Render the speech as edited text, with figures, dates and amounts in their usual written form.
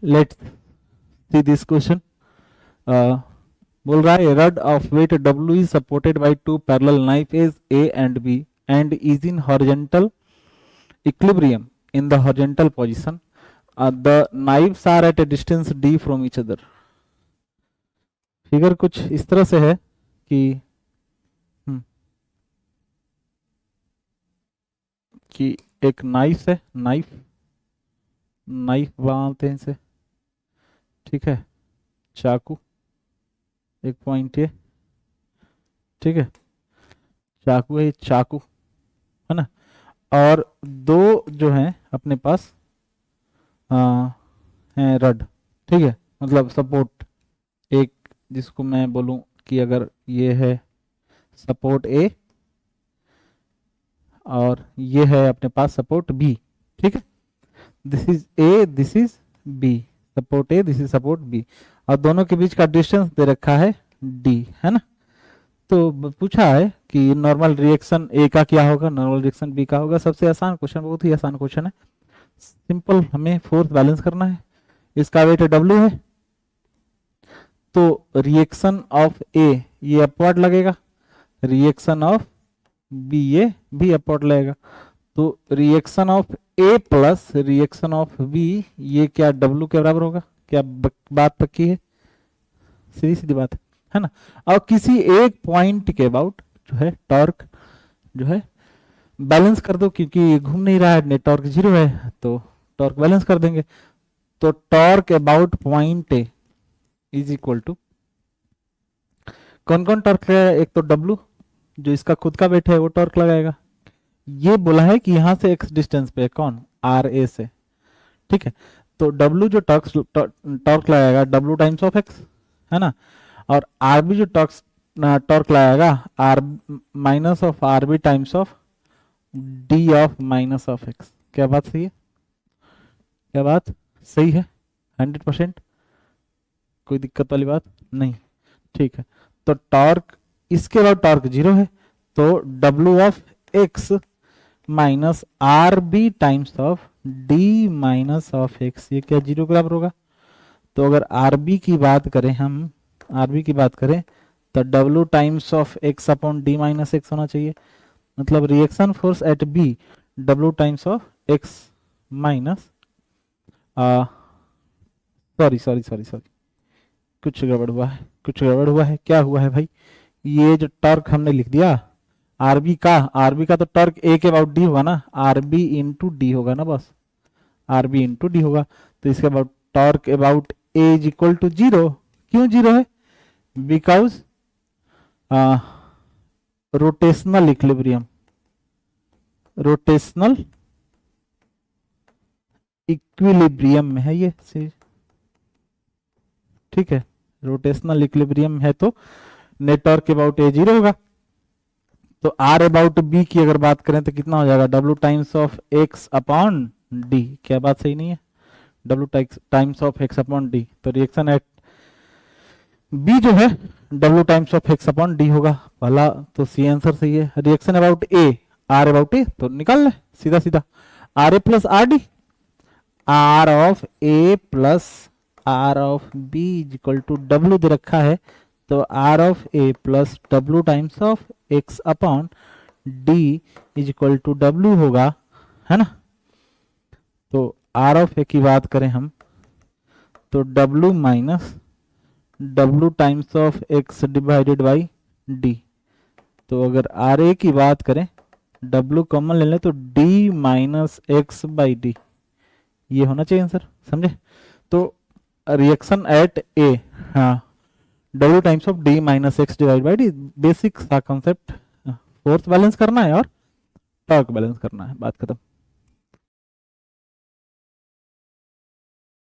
Let's see this question. बोल रहा है rod of weight W is supported by two parallel knife edge A and B and is in horizontal equilibrium in the horizontal position. The knives are at a distance D from each other. Figure कुछ इस तरह से है कि एक knife है, knife बनाते हैं इसे, ठीक है, चाकू, एक पॉइंट ये, ठीक है, चाकू है, ये चाकू है ना, और दो जो हैं अपने पास हैं रड, ठीक है, मतलब सपोर्ट, एक जिसको मैं बोलूं कि अगर ये है सपोर्ट A और ये है अपने पास सपोर्ट B, ठीक है, this is A, this is B, support A, this is support B, और दोनों के बीच का डिस्टेंस दे रखा है D, है ना। तो पूछा है कि नॉर्मल रिएक्शन A का क्या होगा, नॉर्मल रिएक्शन B का होगा। सबसे आसान क्वेश्चन, बहुत ही आसान क्वेश्चन है, सिंपल, हमें फोर्स बैलेंस करना है। इसका वेट W है, तो रिएक्शन ऑफ A ये अपवर्ड लगेगा, रिएक्शन ऑफ B ये भी अपवर्ड लगेगा, तो reaction of A plus reaction of B ये क्या W के बराबर होगा? क्या बात पक्की है? सीधी सीधी बात है ना। और किसी एक पॉइंट के अबाउट जो है टॉर्क जो है बैलेंस कर दो, क्योंकि घूम नहीं रहा है, नेट टॉर्क 0 है, तो टॉर्क बैलेंस कर देंगे। तो torque about point A is equal to, कौन कौन टॉर्क लगाएगा? एक तो W जो इसका खुद का वेट है वो टॉर्क लगाएगा, ये बोला है कि यहां से x डिस्टेंस पे कौन, RA से, ठीक है, तो W जो टॉर्क लगाएगा W टाइम्स ऑफ x, है ना, और RB जो टॉर्क लगाएगा R minus of RB times of D of minus of x। क्या बात सही है? क्या बात सही है? 100%? कोई दिक्कत वाली बात नहीं, ठीक है। तो टॉर्क, इसके बाद टॉर्क 0 है, तो W of x minus RB times of D minus of x, ये क्या 0 के बराबर होगा? तो अगर RB की बात करें, हम RB की बात करें, तो W times of x upon D minus x होना चाहिए, मतलब reaction force at B W times of x minus, sorry, कुछ गड़बड़ हुआ है, क्या हुआ है भाई? ये जो टॉर्क हमने लिख दिया RB का तो टॉर्क A के अबाउट D होगा ना, RB इंटू D होगा ना, बस RB इंटू D होगा, तो इसके about torque about A is equal to 0। क्यों 0 है? बिकॉज रोटेशनल इक्विलिब्रियम में है ये, ठीक है, रोटेशनल इक्विलिब्रियम है, तो नेट टॉर्क के अबाउट A 0 होगा। तो R अबाउट B की अगर बात करें तो कितना हो जाएगा? W times of x upon D। क्या बात सही नहीं है? W times of x upon D, तो रिएक्शन एट B जो है W times of x upon D होगा, भला तो C आंसर सही है। Reaction about A, R about A, तो निकाल ले सीधा सीधा, RA plus RD, R of A plus R of B is equal to W दे रखा है, तो R of A plus W times of x upon D is equal to W होगा, है ना। तो R ऑफ A की बात करें हम, तो W minus W times of x divided by D, तो अगर RA की बात करें W कॉमन ले लें तो D minus x by D, ये होना चाहिए आंसर, समझे। तो रिएक्शन एट A, हाँ, W times of D minus x divide by D, basic सा कॉन्सेप्ट, फोर्स बैलेंस करना है और टॉर्क बैलेंस करना है, बात खत्म।